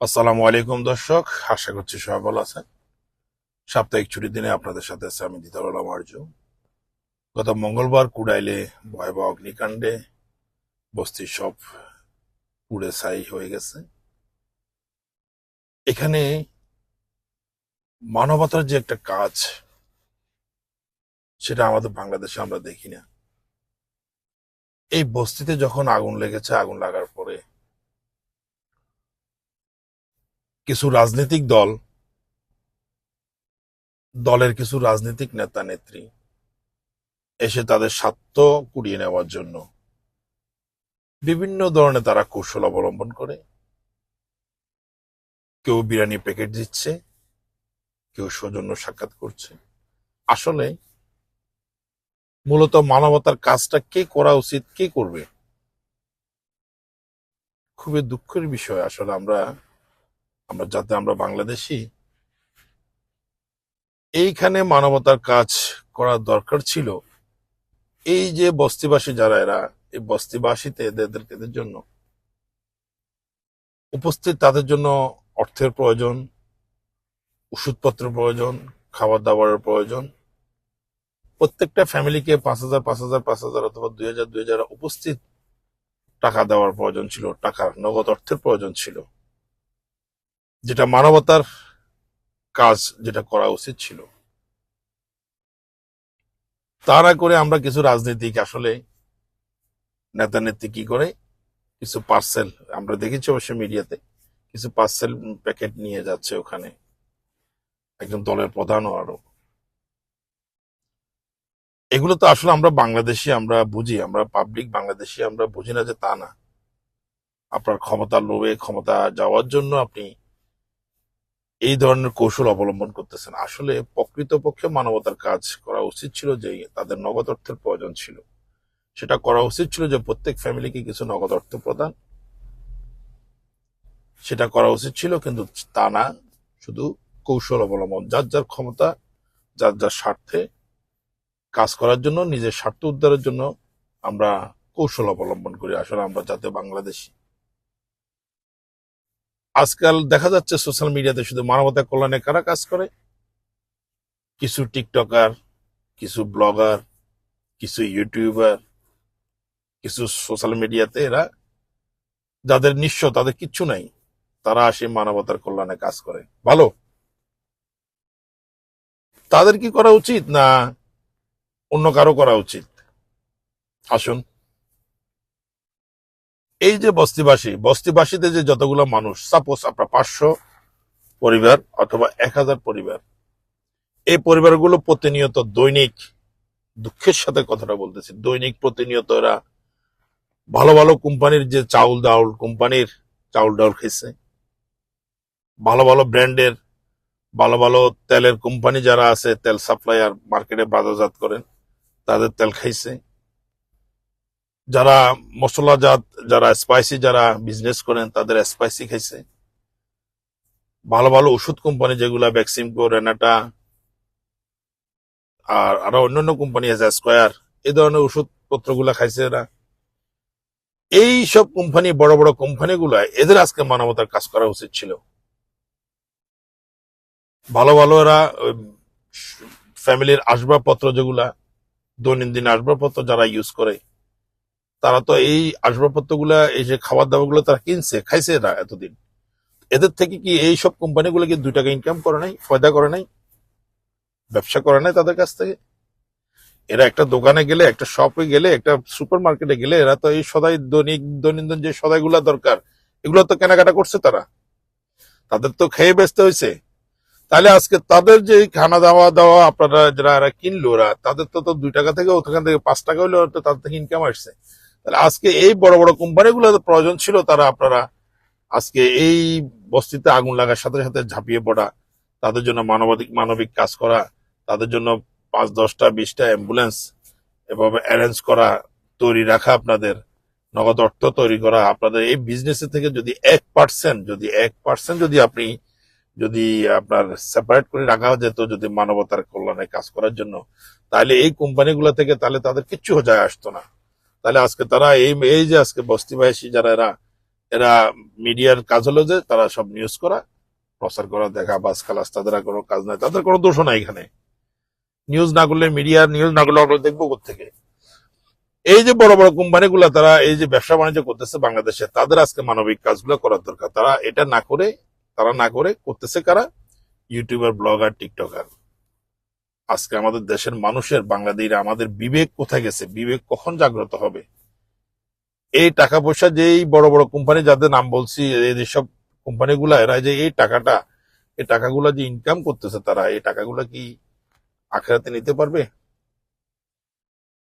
আসসালামু আলাইকুম দর্শক, আশা করছি সবাই ভালো আছেন। সাপ্তাহিক ছুটির দিনে আপনাদের সাথে আছে আমি দিদারুল আর্য। গত মঙ্গলবার কুড়াইলে ভয়াবহ অগ্নিকাণ্ডে বস্তির সব পুড়ে ছাই হয়ে গেছে। এখানে মানবতার যে একটা কাজ, সেটা আমাদের বাংলাদেশে আমরা দেখি না। এই বস্তিতে যখন আগুন লেগেছে, আগুন লাগার পরে কিছু রাজনৈতিক দলের কিছু রাজনৈতিক নেতা নেত্রী এসে তাদের স্বার্থ কুড়িয়ে নেওয়ার জন্য বিভিন্ন ধরনের তারা কৌশল অবলম্বন করে। কেউ বিরিয়ানি প্যাকেট দিচ্ছে, কেউ সৌজন্য সাক্ষাৎ করছে। আসলে মূলত মানবতার কাজটা কে করা উচিত, কে করবে? খুবই দুঃখের বিষয়। আসলে আমরা আমরা যাতে আমরা বাংলাদেশি, এইখানে মানবতার কাজ করার দরকার ছিল। এই যে বস্তিবাসী যারা, এরা এই বস্তিবাসীতে এদের জন্য উপস্থিত, তাদের জন্য অর্থের প্রয়োজন, ওষুধপত্রের প্রয়োজন, খাবার দাবারের প্রয়োজন। প্রত্যেকটা ফ্যামিলিকে 5,000 5,000 5,000 অথবা 2,000 2,000 উপস্থিত টাকা দেওয়ার প্রয়োজন ছিল, টাকার নগদ অর্থের প্রয়োজন ছিল, যেটা মানবতার কাজ, যেটা করা উচিত ছিল। তারা করে আমরা কিছু রাজনীতিক, আসলে নেতা নেত্রী কি করে, কিছু পার্সেল আমরা দেখেছি অবশ্য মিডিয়াতে, কিছু পার্সেল প্যাকেট নিয়ে যাচ্ছে ওখানে, একজন দলের প্রধানও আরো। এগুলো তো আসলে আমরা বাংলাদেশি, আমরা বুঝি, আমরা পাবলিক বাংলাদেশি, আমরা বুঝি না যে তা না। আপনার ক্ষমতার লোভে, ক্ষমতা যাওয়ার জন্য আপনি এই ধরনের কৌশল অবলম্বন করতেছেন। আসলে প্রকৃতপক্ষে মানবতার কাজ করা উচিত ছিল, যে তাদের নগদ অর্থের প্রয়োজন ছিল, সেটা করা উচিত ছিল যে প্রত্যেক ফ্যামিলিকে কিছু নগদ অর্থ প্রদান, সেটা করা উচিত ছিল। কিন্তু তা না, শুধু কৌশল অবলম্বন, যার যার ক্ষমতা, যার যার স্বার্থে কাজ করার জন্য, নিজের স্বার্থ উদ্ধারের জন্য আমরা কৌশল অবলম্বন করি। আসলে আমরা যাতে বাংলাদেশি, আজকাল দেখা যাচ্ছে সোশ্যাল মিডিয়াতে শুধু মানবতা কল্যাণে কারা কাজ করে, কিছু টিকটকার, কিছু ব্লগার, কিছু ইউটিউবার, কিছু সোশ্যাল মিডিয়াতে এরা, যাদের নিঃস্ব, তাদের কিচ্ছু নাই, তারা আসে মানবতার কল্যাণে কাজ করে। ভালো, তাদের কি করা উচিত, না অন্য কারো করা উচিত? আসুন, এই যে বস্তিবাসীতে যে যতগুলো মানুষ, সাপোজ আপনার 500 পরিবার অথবা 1,000 পরিবার, এই পরিবারগুলো প্রতিনিয়ত দৈনিক, দুঃখের সাথে কথাটা বলতেছি, দৈনিক প্রতিনিয়ত এরা ভালো ভালো কোম্পানির যে কোম্পানির চাউল ডাউল খেয়েছে, ভালো ভালো ব্র্যান্ডের, ভালো ভালো তেলের কোম্পানি যারা আছে, তেল সাপ্লায়ার, মার্কেটে বাজারজাত করেন, তাদের তেল খাইছে। যারা মশলাজাত, যারা স্পাইসি, যারা বিজনেস করেন, তাদের স্পাইসি খাইছে। ভালো ভালো ওষুধ কোম্পানি যেগুলা ভ্যাকসিমকো, রেনাটা, আর আরো অন্যান্য কোম্পানি আছে, স্কয়ার, এই ধরনের ওষুধপত্র গুলা খাইছে এরা। এই সব কোম্পানি, বড় বড় কোম্পানি গুলা, এদের আজকে মানবতার কাজ করা উচিত ছিল। ভালো ভালো এরা ফ্যামিলির আসবাবপত্র, যেগুলা দৈনন্দিন আসবাবপত্র যারা ইউজ করে, তারা তো এই আসবাবপত্র গুলা, এই যে খাবার দাবার গুলো তারা কিনছে, খাইছে এরা এতদিন। এদের থেকে কি এই সব কোম্পানিগুলো কি 2 টাকা ইনকাম করে নাই, ফয়দা করে নাই, ব্যবসা করে নাই তাদের কাছ থেকে? এরা একটা দোকানে গেলে, একটা শপে গেলে, একটা সুপার মার্কেটে গেলে, এরা তো এই সদাই, দৈনন্দিন যে সদাইগুলা দরকার, এগুলো তো কেনাকাটা করছে তারা, তাদের তো খেয়ে বেচতে হয়েছে। তাহলে আজকে তাদের যে খানা দাওয়া দাওয়া আপনারা যারা এরা কিনলো, ওরা তাদের তো 2 টাকা থেকে, ওখান থেকে 5 টাকা হইলে তো তাদের থেকে ইনকাম আসছে। তাহলে আজকে এই বড় বড় কোম্পানিগুলো প্রয়োজন ছিল, তারা আপনারা আজকে এই বস্তিতে আগুন লাগার সাথে সাথে ঝাঁপিয়ে পড়া, তাদের জন্য মানবিক কাজ করা, তাদের জন্য 5, 10টা 20টা অ্যাম্বুলেন্স এভাবে অ্যারেঞ্জ করা, তৈরি রাখা, আপনাদের নগদ অর্থ তৈরি করা। আপনাদের এই বিজনেস থেকে যদি 1% যদি আপনি, যদি আপনার সেপারেট করে রাখা যেত, যদি মানবতার কল্যাণে কাজ করার জন্য, তাহলে এই কোম্পানিগুলো থেকে তাহলে তাদের কিচ্ছু যায় আসতো না। তাহলে আজকে তারা এই এই যে আজকে বস্তিবাসী যারা, এরা এরা মিডিয়ার কাজ হলো যে তারা সব নিউজ করা, প্রচার করা, দেখা, বাস খালাস, তাদের আর কোনো কাজ নাই, তাদের কোনো দোষও নাই এখানে। নিউজ না করলে, মিডিয়ার নিউজ না করলে আমরা দেখবো কোথেকে? এই যে বড় বড় কোম্পানিগুলো তারা এই যে ব্যবসা বাণিজ্য করতেছে বাংলাদেশে, তাদের আজকে মানবিক কাজগুলো করার দরকার। তারা এটা না করে, করতেছে কারা? YouTuber, blogger, TikToker. আজকে আমাদের দেশের মানুষের, বাংলাদেশে আমাদের বিবেক কোথায় গেছে? বিবেক কখন জাগ্রত হবে? এই টাকা পয়সা যেই বড় বড় কোম্পানি যাদের নাম বলছি, এই যেসব কোম্পানিগুলা, এরা যে এই টাকাগুলা যে ইনকাম করতেছে, তারা এই টাকাগুলা কি আখেরাতে নিতে পারবে?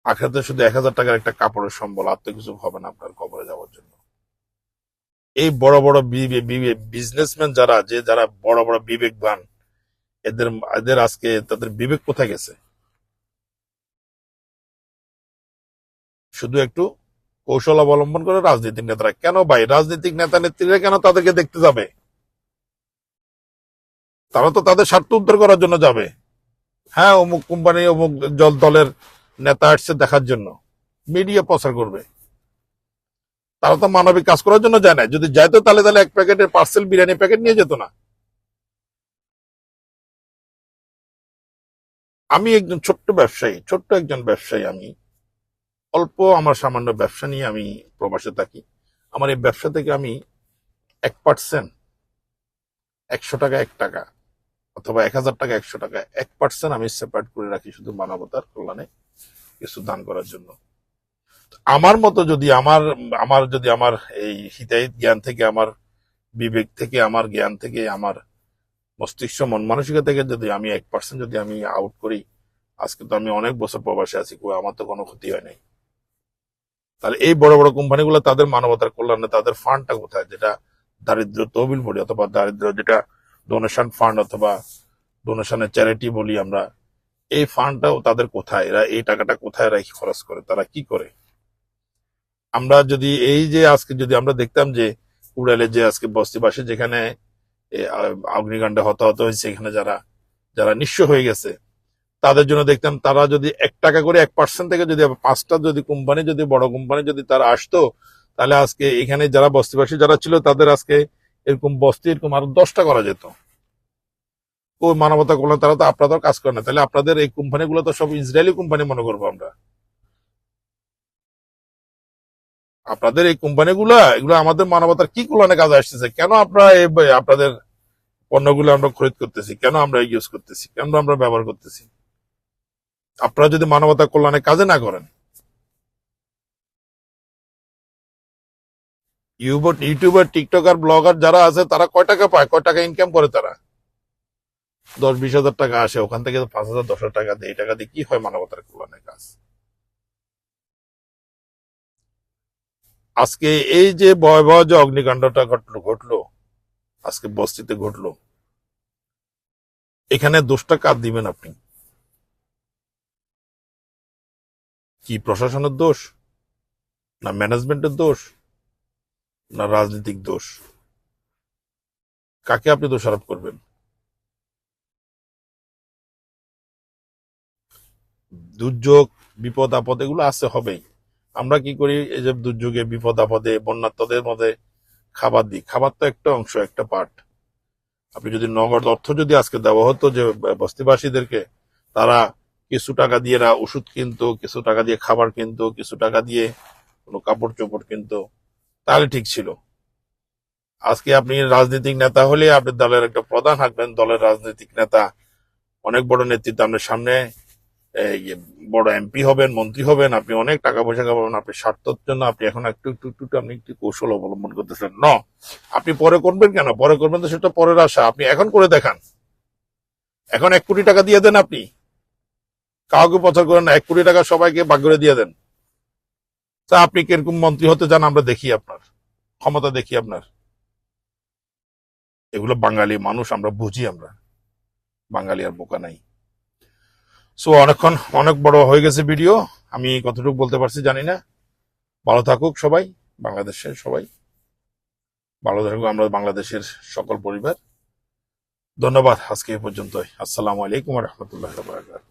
আখেরাতে শুধু 1,000 টাকার একটা কাপড়ের সম্বল, আর তো কিছু হবে না আপনার কবরে যাওয়ার জন্য। এই বড় বড় বিজনেসম্যান যারা বড় বড় বিবেকবান, এদের এদের আজকে তাদের বিবেক কোথায় গেছে? শুধু একটু কৌশল অবলম্বন করে রাজনৈতিক নেতারা, কেন ভাই রাজনৈতিক নেতা নেত্রীরা কেন তাদেরকে দেখতে যাবে? তারা তো তাদের স্বার্থ উদ্ধার করার জন্য যাবে। হ্যাঁ, অমুক কোম্পানি, অমুক দলের নেতা আসছে দেখার জন্য মিডিয়া প্রচার করবে। তারা তো মানবিক কাজ করার জন্য যায় না। যদি যাইতো তাহলে তাহলে এক প্যাকেটের পার্সেল বিরিয়ানি প্যাকেট নিয়ে যেত না। আমি একজন ছোট্ট একজন ব্যবসায়ী। আমি অল্প, আমার সামান্য ব্যবসা নিয়ে আমি প্রবাসে থাকি। আমার এই ব্যবসা থেকে আমি 1%, 100 টাকা 1 টাকা, অথবা 1,000 টাকা 100 টাকা, 1% আমি সেপারেট করে রাখি শুধু মানবতার কল্যাণে কিছু দান করার জন্য। আমার মতো যদি আমার আমার যদি আমার এই হিতাহিত জ্ঞান থেকে, আমার বিবেক থেকে, আমার জ্ঞান থেকে, আমার মস্তিষ্ক মন মানসিকতা থেকে যদি আমি 1% যদি আমি আউট করি, আজকে তো আমি অনেক বছর প্রবাসে আছি, আমার তো কোনো ক্ষতি হয় নাই। তাহলে এই বড় বড় কোম্পানিগুলো তাদের মানবতার কল্যাণে তাদের ফান্ডটা কোথায়? যেটা দারিদ্র তহবিল বলি, অথবা দারিদ্র যেটা ডোনেশন ফান্ড, অথবা ডোনেশনের চ্যারিটি বলি আমরা, এই ফান্ডটাও তাদের কোথায়? এরা এই টাকাটা কোথায় রাখি খরচ করে? তারা কি করে? আমরা যদি এই যে আজকে যদি আমরা দেখতাম যে উড়ালে যে আজকে বস্তিবাসী যেখানে অগ্নিকাণ্ডে হতাহত হয়েছে, এখানে যারা যারা নিঃস্ব হয়ে গেছে, তাদের জন্য দেখতাম তারা যদি 1 টাকা করে, 1% থেকে যদি 5টা যদি কোম্পানি, যদি বড় কোম্পানি যদি তারা আসতো, তাহলে আজকে এখানে যারা বস্তিবাসী যারা ছিল তাদের আজকে এরকম বস্তি এরকম আরো 10টা করা যেত। ও মানবতা করলেন, তারা তো আপনাদের কাজ করে না। তাহলে আপনাদের এই কোম্পানিগুলো তো সব ইসরায়েলি কোম্পানি মনে করবো আমরা। আপনাদের এই কোম্পানিগুলো, এগুলো আমাদের মানবতার কি কল্যাণে কাজে আসতেছে? কেন আপনারা আপনাদের পণ্যগুলো আমরা খরিদ করতেছি? কেন আমরা ইউজ করতেছি? কেন আমরা ব্যবহার করতেছি? আপনারা যদি মানবতার কল্যাণে কাজে না করেন, ইউটিউবার, টিকটকার, ব্লগার যারা আছে তারা কয় টাকা পায়, কয় টাকা ইনকাম করে? তারা 10-20 হাজার টাকা আসে, ওখান থেকে 5,000, 10,000 টাকা দিয়ে, এই টাকা দিয়ে কি হয় মানবতার কল্যাণে কাজ? আজকে এই যে ভয়াবহ যে অগ্নিকাণ্ডটা ঘটলো আজকে বস্তিতে ঘটলো, এখানে দোষটা কার দিবেন আপনি? কি প্রশাসনের দোষ, না ম্যানেজমেন্টের দোষ, না রাজনৈতিক দোষ? কাকে আপনি দোষারোপ করবেন? দুর্যোগ, বিপদ আপদ এগুলো আছে, হবেই। আমরা কি করি? এই যে দুর্যোগে, বিপদ আপদে, বন্যাত্মদের মধ্যে খাবার দিই। খাবার তো একটা অংশ, একটা পার্ট। আপনি যদি নগদ অর্থ যদি আজকে দেওয়া হতো যে বস্তিবাসীদেরকে, তারা কিছু টাকা দিয়ে এরা ওষুধ কিনতো, কিছু টাকা দিয়ে খাবার কিনতো, কিছু টাকা দিয়ে কোনো কাপড় চোপড় কিনতো, তাহলে ঠিক ছিল। আজকে আপনি রাজনৈতিক নেতা হলে আপনি দলের একটা প্রধান থাকবেন, দলের রাজনৈতিক নেতা, অনেক বড় নেতৃত্ব আপনার সামনে, এই বড় এমপি হবেন, মন্ত্রী হবেন, আপনি অনেক টাকা পয়সা পাবেন, আপনি স্বার্থের জন্য আপনি এখন একটু একটু একটু একটু আপনি একটু কৌশল অবলম্বন করতেছেন। আপনি পরে করবেন কেন? পরে করবেন তো সেটা পরের আশা। আপনি এখন করে দেখান। এখন 1 কোটি টাকা দিয়ে দেন আপনি, কাউকে প্রচার করেন না, 1 কোটি টাকা সবাইকে ভাগ করে দিয়ে দেন। তা আপনি কিরকম মন্ত্রী হতে চান আমরা দেখি, আপনার ক্ষমতা দেখি আপনার। এগুলো বাঙালি মানুষ, আমরা বুঝি, আমরা বাঙালি আর বোকা নাই। সো অনেকক্ষণ, অনেক বড় হয়ে গেছে ভিডিও, আমি কতটুকু বলতে পারছি জানি না। ভালো থাকুক সবাই, বাংলাদেশের সবাই ভালো থাকুক, আমরা বাংলাদেশের সকল পরিবার। ধন্যবাদ, আজকে এ পর্যন্তই। আসসালামু আলাইকুম ওয়া রাহমাতুল্লাহি ওয়া বারাকাতুহু।